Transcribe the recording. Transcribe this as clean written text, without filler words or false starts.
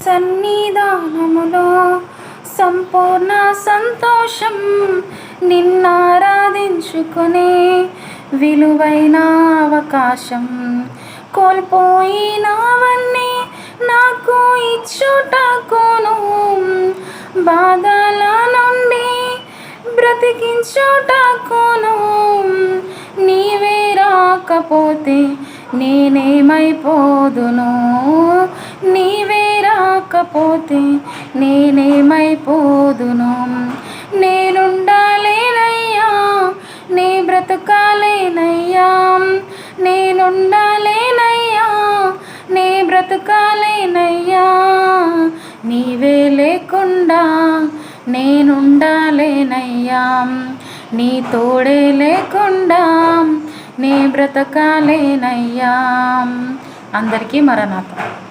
సన్నిధానములో సంపూర్ణ సంతోషం, నిన్నారాధించుకునే విలువైన అవకాశం. కోల్పోయినవన్నీ నాకు ఇచ్చుటకును, బాధల నుండి బ్రతికించుటకును. నీవే రాకపోతే నేనేమైపోదును, నీవే రాకపోతే నేనేమైపోదును. నేనుండాలేనయ్యా, నీ బ్రతకాలేనయ్యా, నేనుండాలేనయ్యా, నీ బ్రతకాలేనయ్యా. నీవే లేకుండా నేనుండాలేనయ్యా, నీ తోడే లేకుండా నీ బ్రతకాలేనయ్యా. అందరికీ మరణాత.